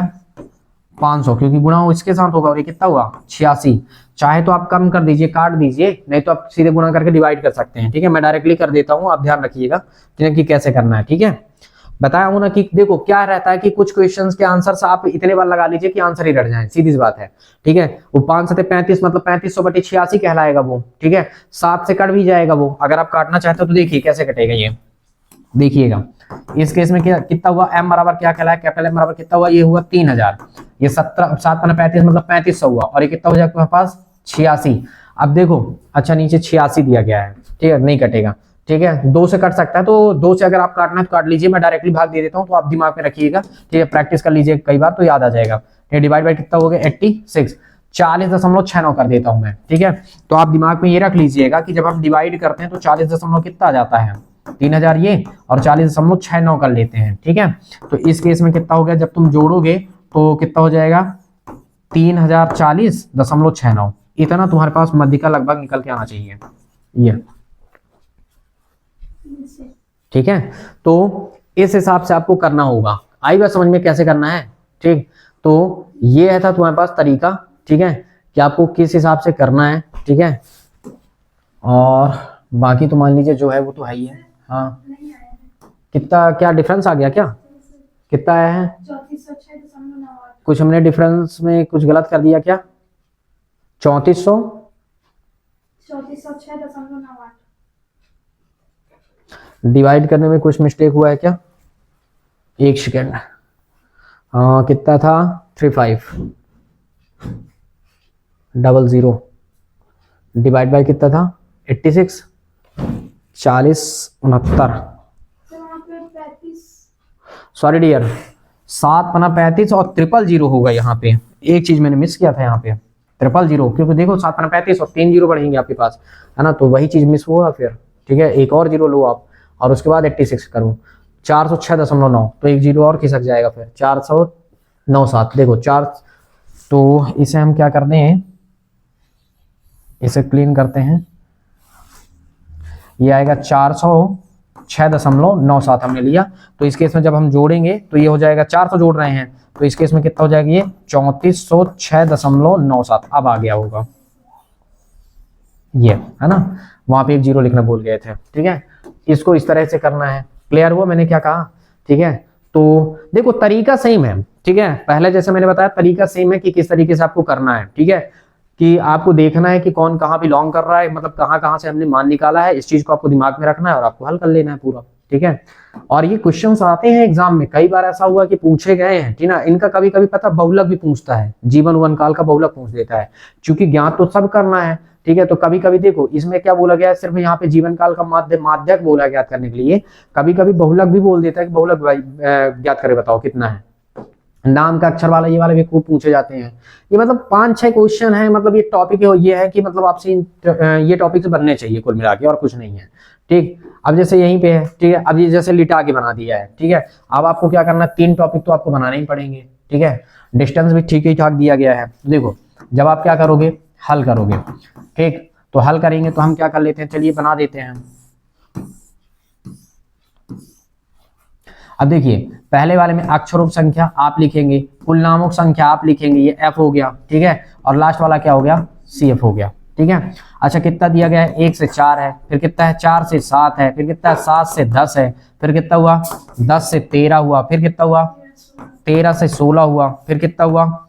500, क्योंकि गुणा इसके साथ होगा और ये कितना हुआ 86। चाहे तो आप कम कर दीजिए, काट दीजिए, नहीं तो आप सीधे गुणा करके डिवाइड कर सकते हैं। ठीक है, मैं डायरेक्टली कर देता हूं, आप ध्यान रखिएगा कि कैसे करना है। ठीक है, बताया हूं ना कि देखो क्या रहता है कि कुछ क्वेश्चंस के आंसर आप इतने बार लगा लीजिए कि आंसर ही रट जाए, सीधी सी बात है। ठीक है, वो 5 7 35 मतलब 3500/86 कहलाएगा वो। ठीक है, 7 से कट भी जाएगा वो। अगर आप काटना चाहते हो तो देखिए कैसे कटेगा ये, देखिएगा। इस केस में क्या कितना हुआ, m बराबर क्या कहलाया, कैपिटल M बराबर कितना हुआ, ये हुआ 3000, ये 17 7 पन्ना 35 मतलब 3500 हुआ, और ये कितना हो जाएगा तुम्हारे पास 86। अब देखो अच्छा नीचे 86 दिया गया है, ठीक है, नहीं कटेगा, ठीक है, 2 से कट सकता है, तो 2 से अगर आप काटना है तो काट लीजिए, मैं डायरेक्टली भाग दे देता हूँ, तो आप दिमाग में रखिएगा, ठीक है, प्रैक्टिस कर लीजिए कई बार तो याद आ जाएगा। ये डिवाइड बाय कितना हो गया 86, 40.69 कर देता हूं मैं, ठीक है। तो आप दिमाग में ये रख लीजिएगा कि जब हम डिवाइड करते हैं तो 40 कितना आ जाता है 3000 ये, और 40.69 कर लेते हैं, ठीक है। तो इस केस में कितना हो गया, जब तुम जोड़ोगे तो कितना हो जाएगा 3040.69, इतना तुम्हारे पास मध्य का लगभग निकल के आना चाहिए ये, ठीक है। तो इस हिसाब से आपको करना होगा, आई बात समझ में कैसे करना है, ठीक। तो ये था तुम्हारे पास तरीका, ठीक है, कि आपको किस हिसाब से करना है, ठीक है। और बाकी तो मान लीजिए जो है वो तो है ही है। हाँ कितना क्या डिफरेंस आ गया, क्या कितना आया है, 3406.98, कुछ हमने डिफरेंस में कुछ गलत कर दिया क्या, 3406.98 डिवाइड करने में कुछ मिस्टेक हुआ है क्या, एक सेकेंड, हाँ कितना था 3500 डिवाइड बाय कितना था 86, 4069, सॉरी डियर, 7 पन्ना 35 और 000 होगा यहाँ पे, एक चीज मैंने मिस किया था यहाँ पे 000, क्योंकि देखो 7 पन्ना 35 और 3 जीरो बढ़ेंगे आपके पास, है ना, तो वही चीज मिस हुआ फिर, ठीक है। एक और जीरो लो आप, और उसके बाद 86 करूँ, 406.9, तो एक जीरो और खिसक जाएगा, फिर 497, देखो 4, तो इसे हम क्या करते हैं, इसे क्लीन करते हैं, ये आएगा 406.97 हमने लिया, तो इस केस में जब हम जोड़ेंगे तो ये हो जाएगा 400 जोड़ रहे हैं, तो इस केस में कितना हो जाएगा ये 3406.97, अब आ गया होगा ये, है ना, वहां पे एक जीरो लिखना भूल गए थे, ठीक है। इसको इस तरह से करना है, क्लियर हुआ मैंने क्या कहा, ठीक है। तो देखो तरीका सेम है, ठीक है, पहले जैसे मैंने बताया तरीका सेम है कि किस तरीके से आपको करना है, ठीक है, कि आपको देखना है कि कौन कहाँ बिलोंग कर रहा है, मतलब कहाँ कहाँ से हमने मान निकाला है, इस चीज को आपको दिमाग में रखना है और आपको हल कर लेना है पूरा, ठीक है। और ये क्वेश्चंस आते हैं एग्जाम में, कई बार ऐसा हुआ कि पूछे गए हैं, ठीक ना, इनका कभी कभी पता बहुलक भी पूछता है, जीवन वन काल का बहुलक पूछ देता है, क्योंकि ज्ञात तो सब करना है, ठीक है। तो कभी कभी देखो इसमें क्या बोला गया है, सिर्फ यहाँ पे जीवन काल का माध्यक बोला ज्ञात करने के लिए, कभी कभी बहुलक भी बोल देता है कि बहुलक ज्ञात करे बताओ कितना है, नाम का अक्षर वाला ये वाले भी खूब पूछे जाते हैं, ये मतलब 5-6 क्वेश्चन है, मतलब ये टॉपिक ये है कि मतलब आपसे ये टॉपिक बनने चाहिए कुल मिला के, और कुछ नहीं है, ठीक। अब जैसे यहीं पे है, ठीक है, अब ये जैसे लिटा के बना दिया है, ठीक है, अब आपको क्या करना है, 3 टॉपिक तो आपको बनाने ही पड़ेंगे, ठीक है, डिस्टेंस भी ठीक ही ठाक दिया गया है। देखो जब आप क्या करोगे, हल करोगे, ठीक, तो हल करेंगे तो हम क्या कर लेते हैं, चलिए बना देते हैं। अब देखिए पहले वाले में अक्षरों की संख्या आप लिखेंगे, कुल नामों की संख्या आप लिखेंगे, ये f हो गया, ठीक है, और लास्ट वाला क्या हो गया, CF हो गया, ठीक है। अच्छा कितना दिया गया है, 1 से 4 है, फिर कितना है 4 से 7 है, फिर कितना है 7 से 10 है, फिर कितना हुआ 10 से 13 हुआ, फिर कितना हुआ 13 से 16 हुआ, फिर कितना हुआ,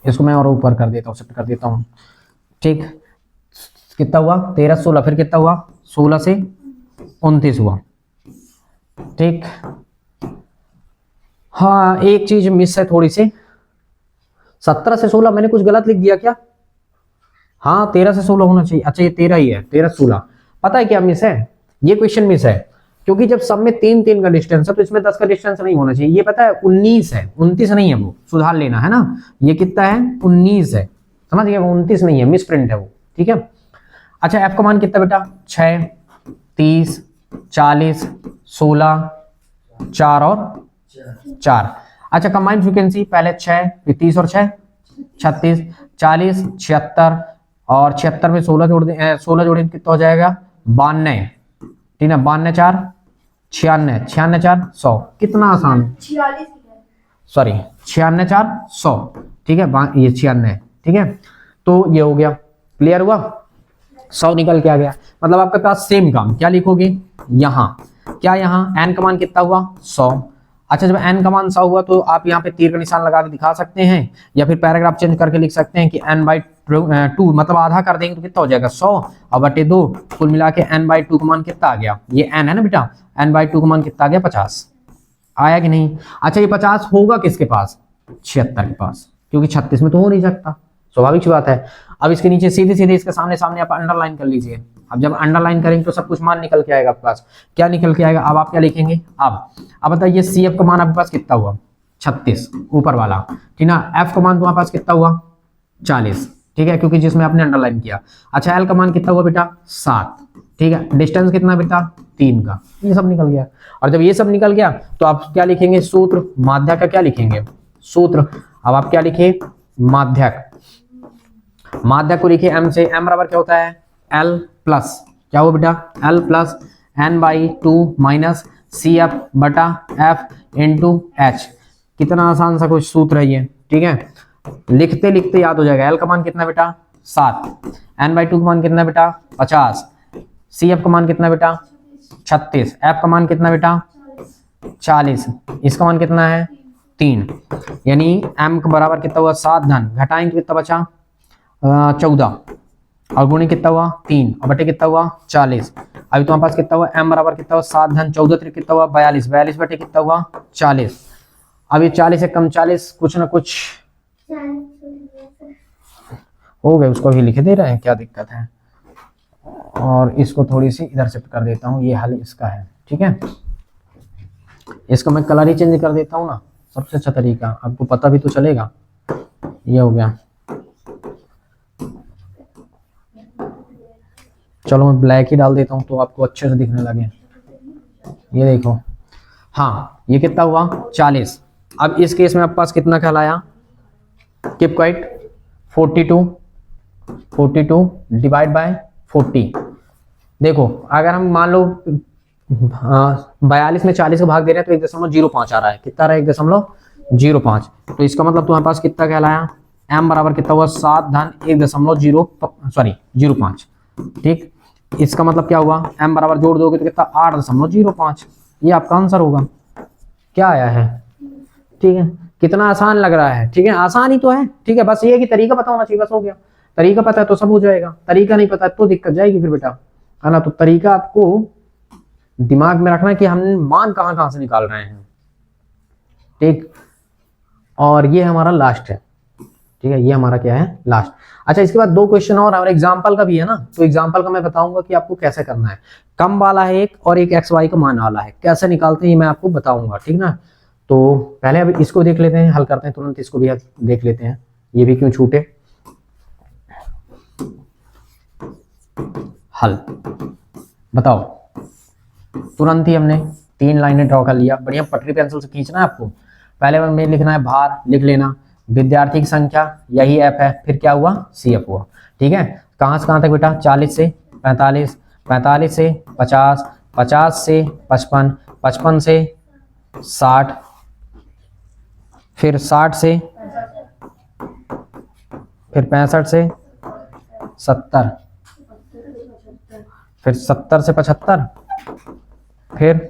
इसको मैं और ऊपर कर देता हूँ, शिफ्ट कर देता हूँ, ठीक, कितना हुआ 13 16, फिर कितना हुआ 16 से 29 हुआ, ठीक। हाँ एक चीज मिस है थोड़ी सी, 17 से 16 मैंने कुछ गलत लिख दिया क्या, हाँ 13 से 16 होना चाहिए, अच्छा ये 13 ही है, 13 16, पता है क्या मिस है, ये क्वेश्चन मिस है, क्योंकि जब सब में 3-3 का डिस्टेंस है तो इसमें 10 का डिस्टेंस नहीं होना चाहिए, ये पता है 19 है, 29 नहीं है, वो सुधार लेना है ना, ये कितना है 19 है, समझ गया, 29 नहीं है, मिस प्रिंट है वो, ठीक है। अच्छा f का मान कितना बेटा, 6 30 40 16 4 और 4, अच्छा कंबाइंड फ्रीक्वेंसी पहले 6 फिर 30 और 6 36 40 76, और 76 में 16 जोड़ दें, 16 जोड़ें कितना हो जाएगा 92, ठीक है, 92 4 96, 96 4 100, कितना आसान, सॉरी 96 4 100, ठीक है, ये 96, ठीक है। तो ये हो गया, क्लियर हुआ, 100 निकल के आ गया, मतलब आपके पास सेम काम, क्या लिखोगे यहाँ, क्या यहाँ n का मान कितना हुआ 100, अच्छा जब n का मान 100 हुआ तो आप यहाँ पे तीर का निशान लगा के दिखा सकते हैं, या फिर पैराग्राफ चेंज करके लिख सकते हैं कि n/2 2 मतलब आधा कर देंगे तो कितना हो जाएगा 100 और बटे 2, कुल मिला के n/2 का मान कितना आ गया, ये n है ना बेटा, n/2 का मान कितना आ गया 50 आया कि नहीं। अच्छा ये 50 होगा किसके पास, 76 के पास, क्योंकि 36 में तो हो नहीं सकता, स्वाभाविक सी बात है। अब इसके नीचे सीधे सीधे इसके सामने सामने आप अंडरलाइन कर लीजिए। अब जब अंडरलाइन करेंगे तो सब कुछ मान निकल के आएगा आपके पास, क्या निकल के आएगा, अब आप क्या लिखेंगे, अब बताइए CF का मान आपके पास कितना हुआ 36 ऊपर वाला, ठीक ना। F का मान तुम्हारे पास कितना हुआ 40, ठीक है, क्योंकि जिसमें आपने अंडरलाइन किया। अच्छा L का मान कितना हुआ बेटा 7, ठीक है, डिस्टेंस कितना बेटा 3 का, ये सब निकल गया। और जब ये सब निकल गया तो आप क्या लिखेंगे, सूत्र माध्यक का क्या लिखेंगे, सूत्र। अब आप क्या लिखे, माध्यक, माध्यक को लिखिए M से, M बराबर क्या होता है L प्लस क्या हुआ बेटा L plus n/2 minus CF बटा F इंटू H। कितना आसान सा कुछ सूत्र है ये, ठीक है, लिखते लिखते याद हो जाएगा। L का मान कितना बेटा 7, n/2 का मान कितना बेटा 50, CF का मान कितना बेटा 36, F का मान कितना बेटा 40, इसका मान कितना है 3, यानी M का बराबर कितना हुआ 7 धन घटाएंगे कितना बचा 14 और गुणे कितना हुआ 3 और बटे कितना हुआ 40। अभी तुम्हारे पास कितना हुआ M बराबर कितना हुआ 7 धन 14 त्रिक कितना हुआ 42, 42 बटे कितना हुआ 40। अब ये 40 से कम 40 कुछ ना कुछ हो गए, उसको भी लिख दे रहे हैं, क्या दिक्कत है। और इसको थोड़ी सी इधर शिफ्ट कर देता हूँ, ये हल इसका है, ठीक है, इसका मैं कलर ही चेंज कर देता हूँ ना, सबसे अच्छा तरीका, आपको पता भी तो चलेगा। ये हो गया, चलो मैं ब्लैक ही डाल देता हूँ तो आपको अच्छे से दिखने लगे। ये देखो, हाँ ये कितना हुआ 40। अब इस केस में आपके पास कितना कहलाया, कीप क्वाइट 42 डिवाइड बाय 40। देखो अगर हम मान लो 42 में 40 को भाग दे रहे हैं तो 1.05 आ रहा है, कितना आ रहा है 1.05, तो इसका मतलब तुम्हारे पास कितना कहलाया, M बराबर कितना हुआ 7 धन 1.05, ठीक। इसका मतलब क्या हुआ, M बराबर जोड़ दोगे तो कितना 8.05, ये आपका आंसर होगा। क्या आया है, ठीक है, कितना आसान लग रहा है, ठीक है, आसान ही तो है, ठीक है, बस ये है कि तरीका पता होना चाहिए, बस हो गया। तरीका पता है तो सब हो जाएगा, तरीका नहीं पता है तो दिक्कत जाएगी फिर बेटा, है ना। तो तरीका आपको दिमाग में रखना है कि हम मान कहां कहां से निकाल रहे हैं, ठीक। और ये हमारा लास्ट है, ठीक है, ये हमारा क्या है लास्ट। अच्छा इसके बाद 2 क्वेश्चन और एग्जाम्पल का भी है ना, तो एग्जाम्पल का मैं बताऊंगा कि आपको कैसे करना है। कम वाला है एक और एक XY का मान वाला है, कैसे निकालते हैं ये मैं आपको बताऊंगा, ठीक ना। तो पहले अब इसको देख लेते हैं, हल करते हैं तुरंत, इसको भी देख लेते हैं, ये भी क्यों छूटे। हल बताओ, तुरंत ही हमने 3 लाइनें ड्रॉ कर लिया, बढ़िया पटरी पेंसिल से खींचना है आपको। पहले में लिखना है भार, लिख लेना, विद्यार्थी की संख्या यही F है, फिर क्या हुआ CF हुआ, ठीक है। कहां से कहां तक बेटा 40 से 45, 45 से 50, 50 से 55, 55 से 60, फिर 60 से, फिर 65 से 70, फिर 70 से 75, फिर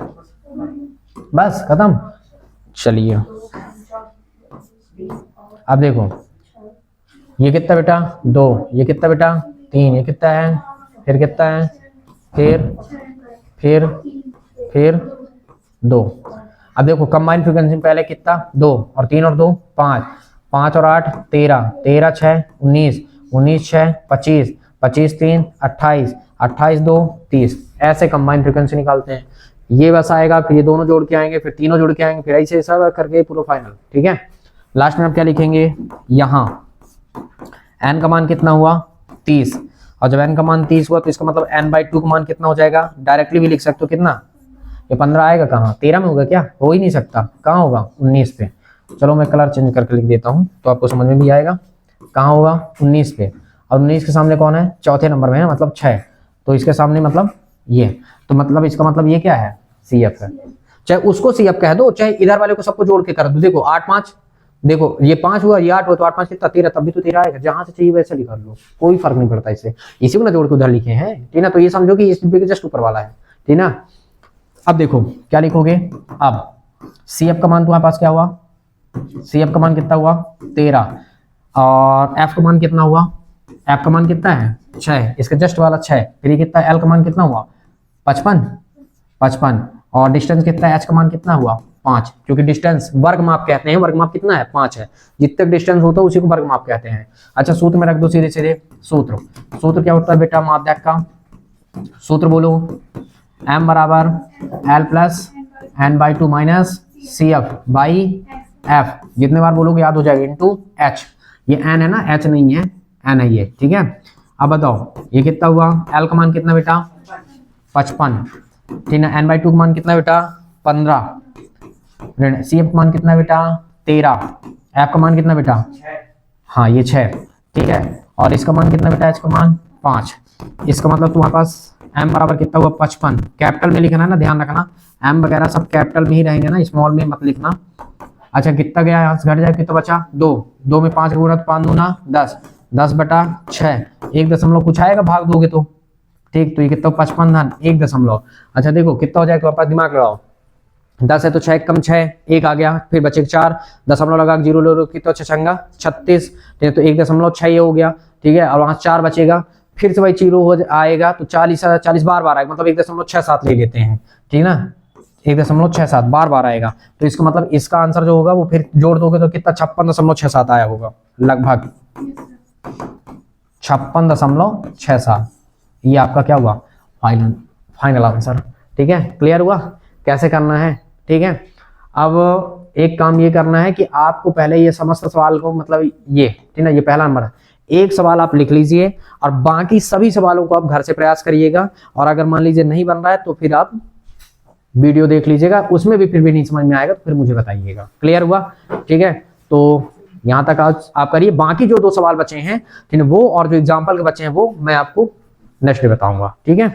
बस खत्म। चलिए अब देखो ये कितना बेटा 2, ये कितना बेटा 3, ये कितना है, फिर कितना है, फिर 2। अब देखो कंबाइंड फ्रीक्वेंसी पहले कितना 2 और 3 और 2 5, 5 और 8 13, 13 6 19, 19 6 25, 25 3 28, 28 2 30, ऐसे कंबाइंड फ्रीक्वेंसी निकालते हैं। ये बस आएगा, फिर ये दोनों जोड़ के आएंगे, फिर तीनों जोड़ के आएंगे, फिर ऐसे सब करके पूरा फाइनल, ठीक है। लास्ट में आप क्या लिखेंगे, यहाँ n का मान कितना हुआ 30, और जब n का मान 30 हुआ तो इसका मतलब n/2 का मान कितना हो जाएगा, डायरेक्टली भी लिख सकते हो, कितना, ये 15 आएगा कहाँ 13 में होगा क्या, हो ही नहीं सकता, कहाँ होगा 19 पे। चलो मैं कलर चेंज करके लिख देता हूँ तो आपको समझ में भी आएगा, कहाँ होगा 19 पे, और 19 के सामने कौन है, चौथे नंबर में है, मतलब 6, तो इसके सामने मतलब ये, तो मतलब इसका मतलब ये क्या है CF है। चाहे उसको CF कह दो, चाहे इधर वाले को सबको जोड़ के कर दो। देखो 8 5, देखो ये 5 हुआ, ये 8 हुआ, तो 8 5 कितना 13, तब भी तो 13 आएगा, जहां से चाहिए वैसे लिख लो, कोई फर्क नहीं पड़ता इससे, इसी को ना जोड़ के उधर लिखे हैं, ठीक ना। तो ये समझो कि इस डिब्बे के जस्ट ऊपर वाला है, ठीक ना। अब देखो क्या लिखोगे, अब CF का मान तुम्हारे पास क्या हुआ, CF का मान कितना हुआ 13, और F का मान कितना हुआ एफ का मान कितना है 6, इसका जस्ट वाला 6, फिर ये कितना एल का मान कितना हुआ 55, और डिस्टेंस कितना है, एच का मान कितना हुआ 5, क्योंकि डिस्टेंस वर्ग माप कहते हैं, वर्ग माप कितना है 5 है, जितने डिस्टेंस होता है उसी को वर्ग माप कहते हैं। अच्छा सूत्र में रख दो सीधे सीधे, सूत्र क्या होता है बेटा माध्याक का सूत्र बोलो, m बराबर l plus n/2 minus C F by F, जितने बार बोलोगे याद हो जाएगा, इंटू एच, ये n है ना, h नहीं है, n है ये, ठीक है। अब बताओ ये कितना हुआ, l का मान कितना बेटा 55, ठीक है, n/2 का मान कितना बेटा 15, सी एफ का मान कितना बेटा 13, एफ का मान कितना बेटा हाँ ये 6, ठीक है, और इसका मान कितना बेटा एच का मान 5, इसका मतलब तुम्हारे पास m बराबर कितना हुआ 55, कैपिटल में लिखना है ना, ध्यान रखना m वगैरह सब कैपिटल में ही रहेंगे ना, स्मॉल में मत लिखना। अच्छा कितना गया, यहाँ से घट जाए कितना बचा 2 में 5 गुणा 5 दूना 10/6, 1 दशमलव कुछ आएगा भाग दोगे तो, ठीक, तो ये कितना 55 धन 1 दशमलव। अच्छा देखो कितना हो जाएगा, तो आप दिमाग लगाओ, 10 है तो 6 कम 6 1 आ गया, फिर बचे 4 दशमलव लगा 0 लो कितना 36, ठीक है, तो 1.6 ये हो गया, ठीक है, और वहां 4 बचेगा, फिर से वही 0 हो आएगा तो 40 बार आएगा, मतलब 1.67 ले लेते हैं, ठीक ना, 1.67 बार आएगा, तो इसका मतलब इसका आंसर जो होगा वो फिर जोड़ दोगे तो कितना 56.67 आया होगा, लगभग 56.67, ये आपका क्या हुआ फाइनल आंसर, ठीक है। क्लियर हुआ कैसे करना है, ठीक है। अब एक काम ये करना है कि आपको पहले ये समस्त सवाल को, मतलब ये ठीक ना, ये पहला नंबर है, एक सवाल आप लिख लीजिए और बाकी सभी सवालों को आप घर से प्रयास करिएगा, और अगर मान लीजिए नहीं बन रहा है तो फिर आप वीडियो देख लीजिएगा, उसमें भी फिर भी नहीं समझ में आएगा तो फिर मुझे बताइएगा। क्लियर हुआ, ठीक है। तो यहाँ तक आज आप करिए, बाकी जो 2 सवाल बचे हैं ठीक है, वो और जो एग्जाम्पल के बचे हैं वो मैं आपको नेक्स्ट डे बताऊंगा, ठीक है।